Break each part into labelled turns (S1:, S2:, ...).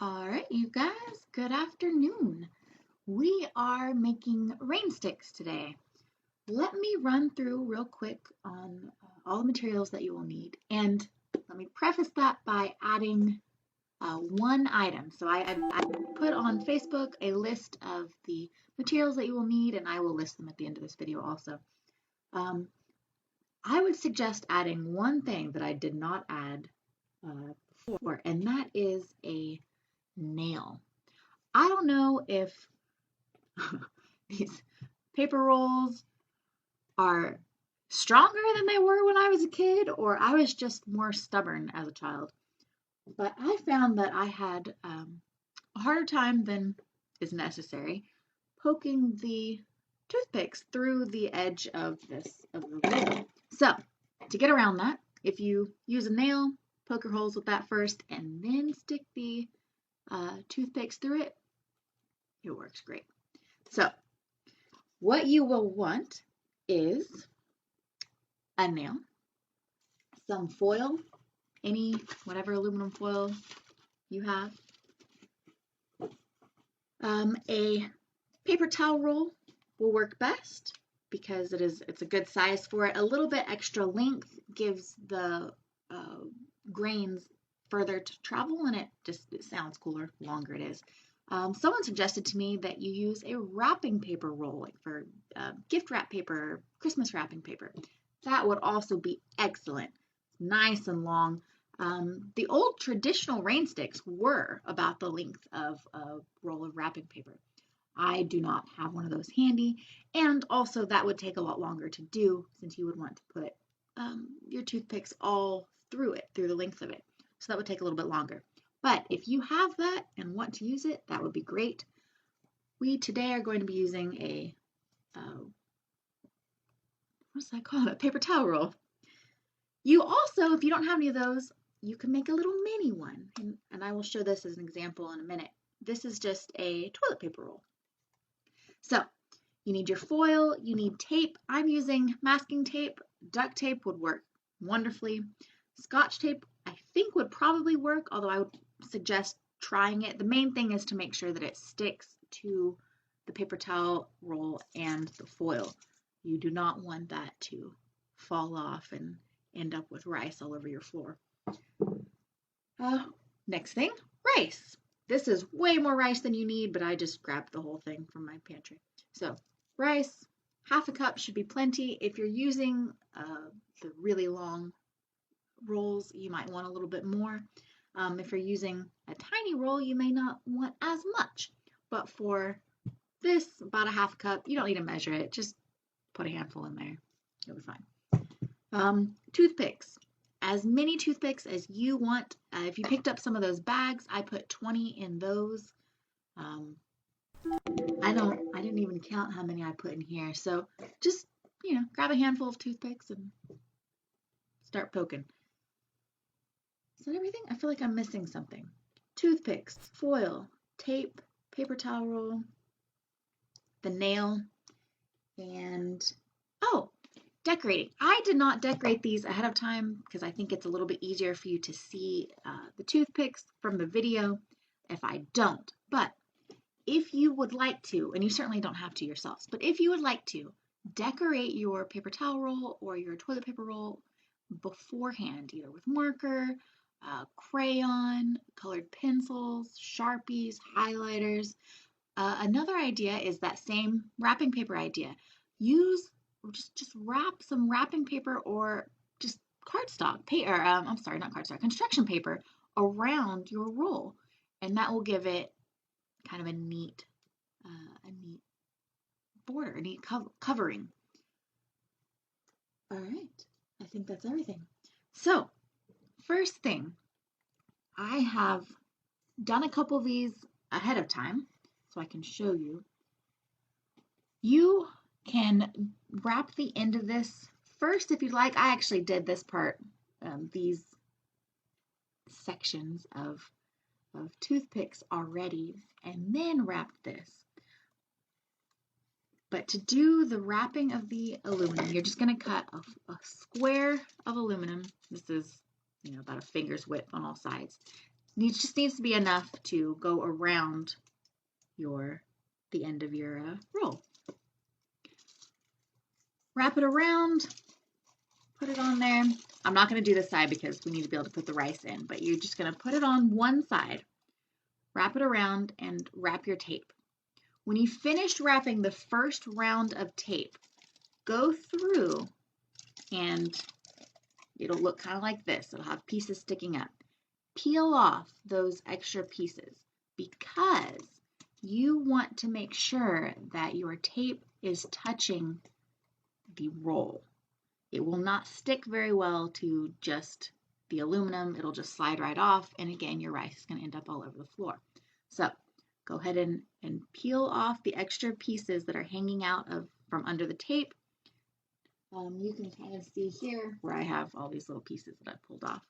S1: All right, you guys, good afternoon. We are making rain sticks today. Let me run through real quick on all the materials that you will need. And let me preface that by adding one item. So I put on Facebook a list of the materials that you will need, and I will list them at the end of this video also. I would suggest adding one thing that I did not add before, and that is a nail. I don't know if these paper rolls are stronger than they were when I was a kid, or I was just more stubborn as a child. But I found that I had a harder time than is necessary poking the toothpicks through the edge of the roll. So to get around that, if you use a nail, poke your holes with that first, and then stick the toothpicks through it, it works great. So what you will want is a nail, some foil, whatever aluminum foil you have, a paper towel roll will work best because it's a good size for it. A little bit extra length gives the grains further to travel, and it sounds cooler the longer it is. Someone suggested to me that you use a wrapping paper roll, like for gift wrap paper, Christmas wrapping paper. That would also be excellent. Nice and long. The old traditional rain sticks were about the length of a roll of wrapping paper. I do not have one of those handy, and also that would take a lot longer to do since you would want to put your toothpicks all through it, through the length of it. So that would take a little bit longer. But if you have that and want to use it, that would be great. We today are going to be using a, what's that called? A paper towel roll. You also, if you don't have any of those, you can make a little mini one. And I will show this as an example in a minute. This is just a toilet paper roll. So you need your foil, you need tape. I'm using masking tape. Duct tape would work wonderfully. Scotch tape, I think, would probably work, although I would suggest trying it. The main thing is to make sure that it sticks to the paper towel roll and the foil. You do not want that to fall off and end up with rice all over your floor. Next thing, rice. This is way more rice than you need, but I just grabbed the whole thing from my pantry. So rice, half a cup should be plenty. If you're using the really long rolls, you might want a little bit more. If you're using a tiny roll, you may not want as much. But for this, about a half cup, you don't need to measure it. Just put a handful in there. You'll be fine. Toothpicks. As many toothpicks as you want. If you picked up some of those bags, I put 20 in those. I didn't even count how many I put in here. So just, grab a handful of toothpicks and start poking. Is that everything? I feel like I'm missing something. Toothpicks, foil, tape, paper towel roll, the nail, and decorating. I did not decorate these ahead of time because I think it's a little bit easier for you to see the toothpicks from the video if I don't. But if you would like to, and you certainly don't have to yourselves, but if you would like to, decorate your paper towel roll or your toilet paper roll beforehand, either with marker, crayon, colored pencils, Sharpies, highlighters. Another idea is that same wrapping paper idea. Just wrap some wrapping paper or just cardstock, construction paper around your roll, and that will give it kind of a neat border, a neat covering. All right, I think that's everything. So, first thing, I have done a couple of these ahead of time, so I can show you. You can wrap the end of this first if you'd like. I actually did this part, these sections of toothpicks already, and then wrapped this. But to do the wrapping of the aluminum, you're just going to cut a square of aluminum. This is, about a finger's width on all sides. just needs to be enough to go around the end of your roll. Wrap it around, put it on there. I'm not going to do this side because we need to be able to put the rice in, but you're just going to put it on one side, wrap it around, and wrap your tape. When you finish wrapping the first round of tape, go through and it'll look kind of like this. It'll have pieces sticking up. Peel off those extra pieces because you want to make sure that your tape is touching the roll. It will not stick very well to just the aluminum. It'll just slide right off, and again, your rice is going to end up all over the floor. So go ahead and peel off the extra pieces that are hanging out from under the tape. You can kind of see here where I have all these little pieces that I pulled off.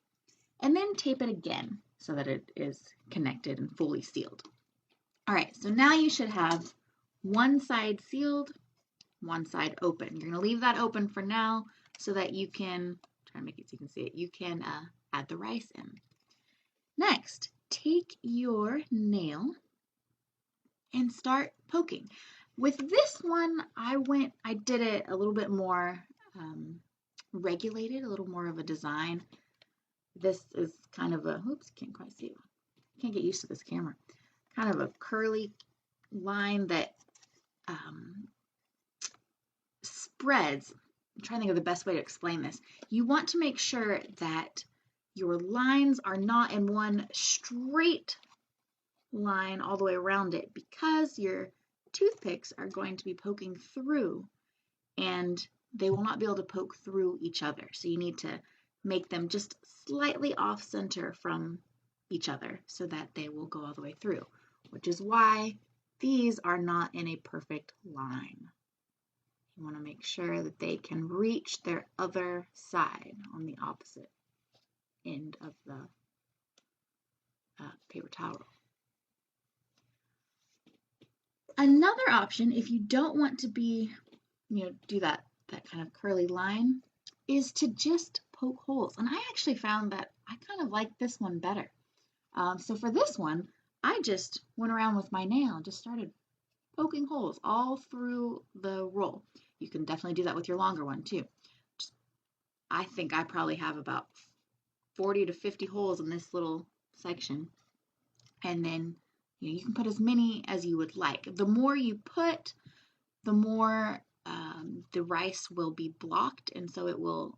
S1: And then tape it again so that it is connected and fully sealed. All right, so now you should have one side sealed, one side open. You're going to leave that open for now so that you can, try to make it so you can see it, you can add the rice in. Next, take your nail and start poking. With this one, I did it a little bit more regulated, a little more of a design. This is kind of a, oops, can't quite see it. Can't get used to this camera. Kind of a curly line that spreads. I'm trying to think of the best way to explain this. You want to make sure that your lines are not in one straight line all the way around it because your toothpicks are going to be poking through and they will not be able to poke through each other. So you need to make them just slightly off center from each other so that they will go all the way through, which is why these are not in a perfect line. You want to make sure that they can reach their other side on the opposite end of the paper towel roll. Another option, if you don't want to be, do that kind of curly line, is to just poke holes. And I actually found that I kind of like this one better. So for this one, I just went around with my nail and just started poking holes all through the roll. You can definitely do that with your longer one too. I think I probably have about 40 to 50 holes in this little section. And then you can put as many as you would like. The more you put, the more the rice will be blocked, and so it will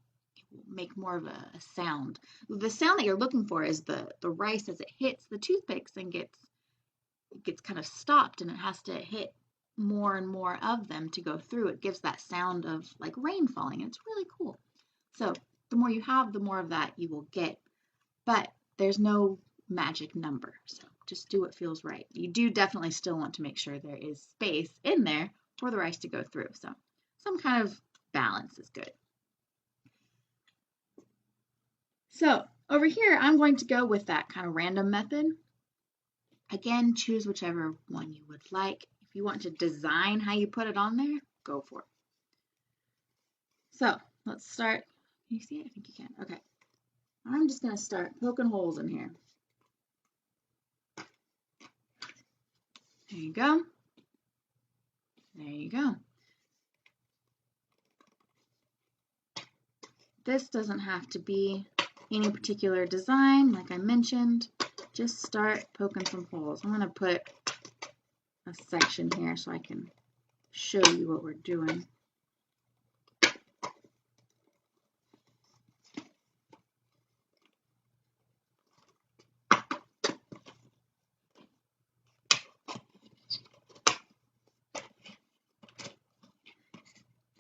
S1: make more of a sound. The sound that you're looking for is the rice as it hits the toothpicks and gets kind of stopped, and it has to hit more and more of them to go through. It gives that sound of like rain falling. It's really cool. So the more you have, the more of that you will get. But there's no magic number, so just do what feels right. You do definitely still want to make sure there is space in there for the rice to go through. So some kind of balance is good. So over here, I'm going to go with that kind of random method. Again, choose whichever one you would like. If you want to design how you put it on there, go for it. So let's start. Can you see it? I think you can. Okay. I'm just going to start poking holes in here. There you go. There you go. This doesn't have to be any particular design, like I mentioned. Just start poking some holes. I'm going to put a section here so I can show you what we're doing.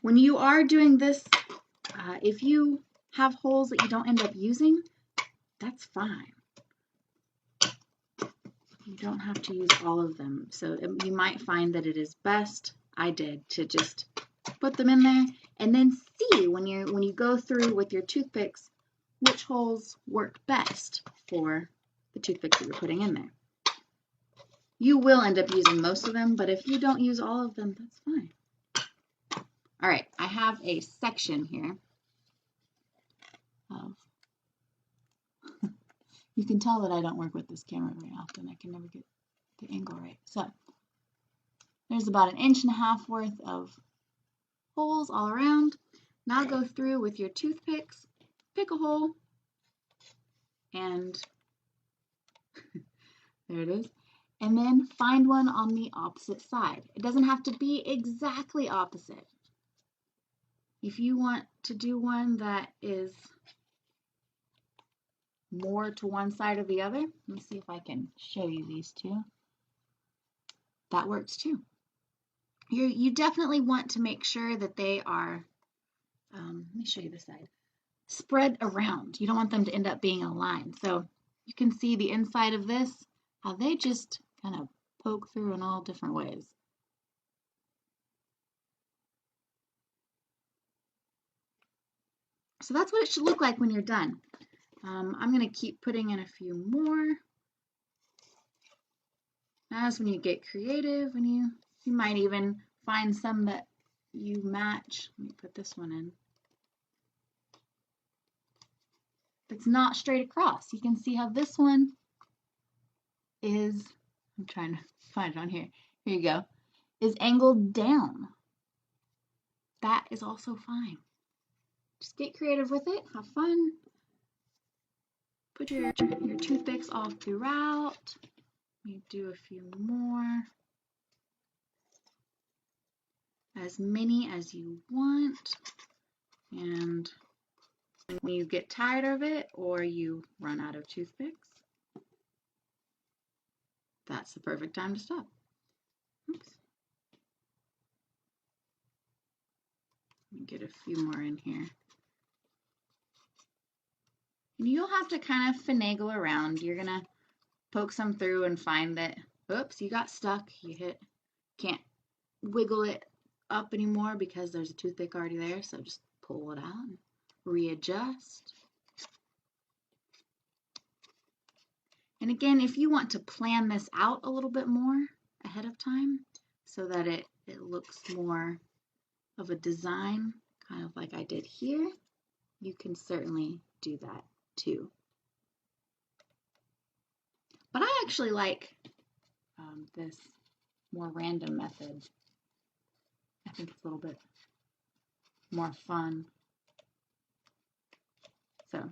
S1: When you are doing this, if you have holes that you don't end up using, that's fine. You don't have to use all of them. So you might find that it is best, I did, to just put them in there and then see when you go through with your toothpicks which holes work best for the toothpicks that you're putting in there. You will end up using most of them, but if you don't use all of them, that's fine. All right, I have a section here of, You can tell that I don't work with this camera very often. I can never get the angle right. So there's about 1.5 inches worth of holes all around. Now go through with your toothpicks, pick a hole, and there it is. And then find one on the opposite side. It doesn't have to be exactly opposite. If you want to do one that is more to one side or the other, let me see if I can show you these two. That works too. You definitely want to make sure that they are, let me show you this side, spread around. You don't want them to end up being a line. So you can see the inside of this, how they just kind of poke through in all different ways. So that's what it should look like when you're done. I'm going to keep putting in a few more. As when you get creative, and you might even find some that you match. Let me put this one in. It's not straight across. You can see how this one is, I'm trying to find it on here. Here you go. Is angled down. That is also fine. Just get creative with it. Have fun. Put your toothpicks all throughout. Let me do a few more. As many as you want. And when you get tired of it or you run out of toothpicks, that's the perfect time to stop. Oops. Let me get a few more in here. And you'll have to kind of finagle around. You're gonna poke some through and find that, oops, you got stuck. You can't wiggle it up anymore because there's a toothpick already there. So just pull it out and readjust. And again, if you want to plan this out a little bit more ahead of time so that it looks more of a design, kind of like I did here, you can certainly do that too. But I actually like this more random method. I think it's a little bit more fun. So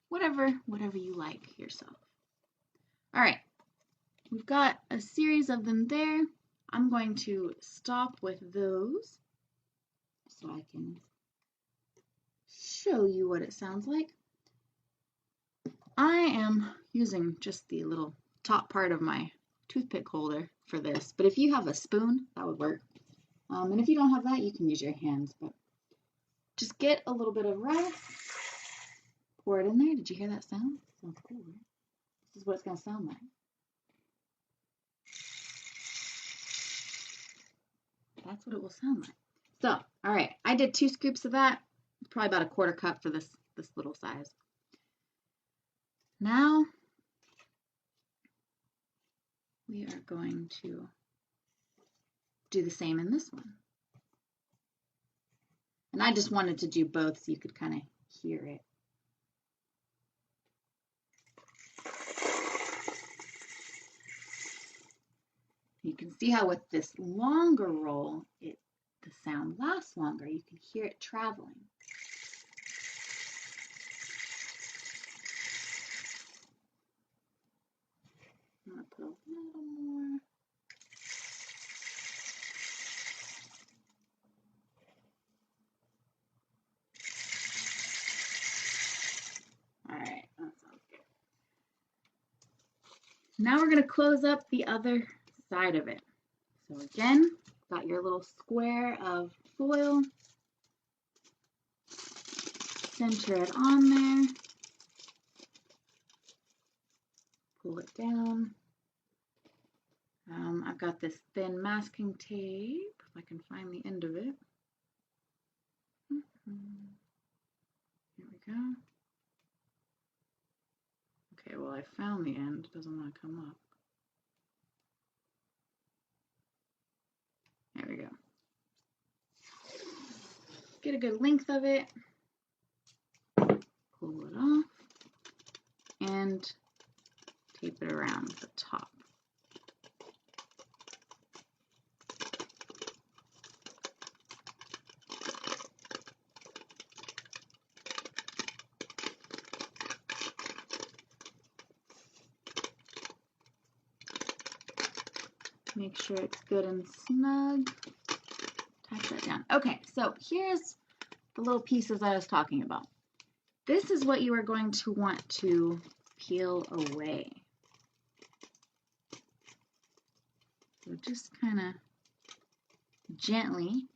S1: whatever you like yourself. All right, we've got a series of them there. I'm going to stop with those so I can show you what it sounds like. I am using just the little top part of my toothpick holder for this, but if you have a spoon, that would work. And if you don't have that, you can use your hands, but just get a little bit of rice, pour it in there. Did you hear that sound? Sounds cool, right? This is what it's going to sound like. That's what it will sound like. So, all right, I did 2 scoops of that. Probably about a 1/4 cup for this little size. Now we are going to do the same in this one. And I just wanted to do both so you could kind of hear it. You can see how with this longer roll, the sound lasts longer. You can hear it traveling. I'm going to put a little more. All right, that sounds good. Now we're going to close up the other side of it. So again, got your little square of foil. Center it on there. Pull it down. I've got this thin masking tape, if I can find the end of it. Here we go. Okay, well, I found the end. It doesn't want to come up. There we go. Get a good length of it. Pull it off. And tape it around the top. Make sure it's good and snug. Attach that down. Okay, so here's the little pieces I was talking about. This is what you are going to want to peel away. So just kind of gently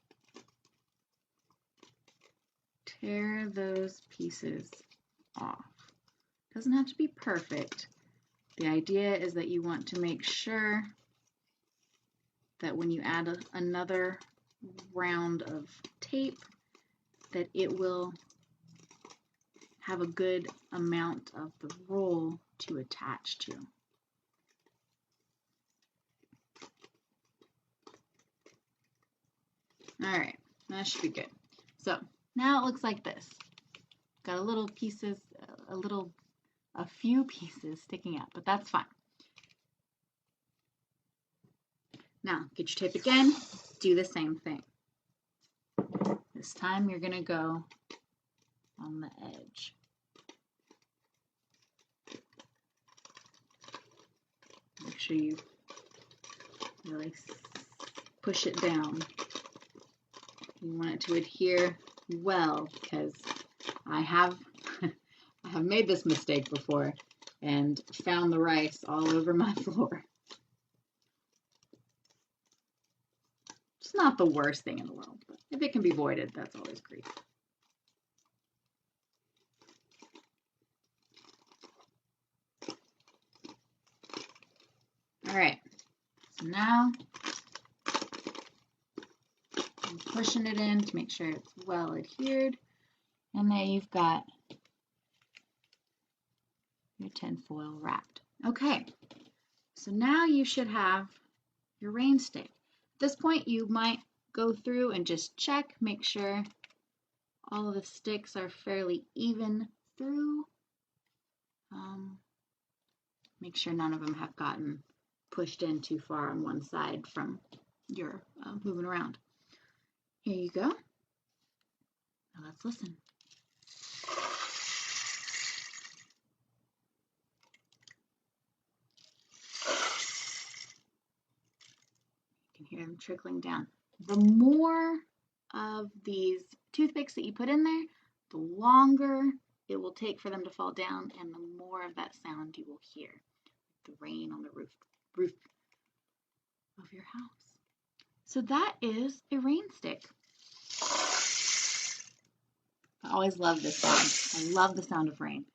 S1: tear those pieces off. Doesn't have to be perfect. The idea is that you want to make sure that when you add another round of tape, that it will have a good amount of the roll to attach to. All right, that should be good. So now it looks like this. Got a few pieces sticking out, but that's fine. Now, get your tape again, do the same thing. This time you're gonna go on the edge. Make sure you really push it down. You want it to adhere well, because I have made this mistake before and found the rice all over my floor. It's not the worst thing in the world, but if it can be avoided, that's always great. All right, so now I'm pushing it in to make sure it's well adhered, and there you've got your tinfoil wrapped. Okay, so now you should have your rain stick. At this point, you might go through and just check, make sure all of the sticks are fairly even through. Make sure none of them have gotten pushed in too far on one side from your moving around. Here you go. Now let's listen. You can hear them trickling down. The more of these toothpicks that you put in there, the longer it will take for them to fall down, and the more of that sound you will hear. The rain on the roof of your house. So that is a rain stick. I always love this sound. I love the sound of rain.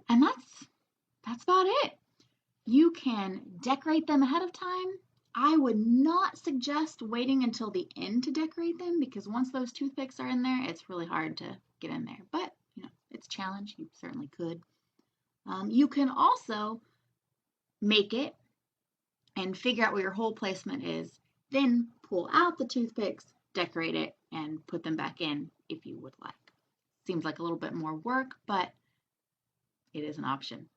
S1: And that's about it. You can decorate them ahead of time. I would not suggest waiting until the end to decorate them, because once those toothpicks are in there, it's really hard to get in there. But, you know, it's a challenge. You certainly could. You can also make it and figure out where your hole placement is, then pull out the toothpicks, decorate it, and put them back in if you would like. Seems like a little bit more work, but it is an option.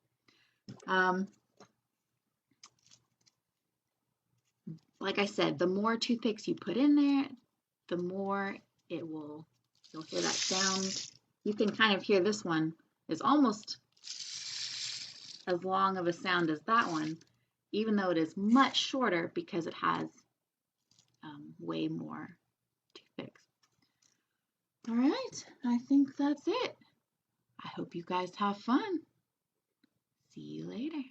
S1: Like I said, the more toothpicks you put in there, the more you'll hear that sound. You can kind of hear this one is almost as long of a sound as that one, even though it is much shorter because it has way more toothpicks. All right, I think that's it. I hope you guys have fun. See you later.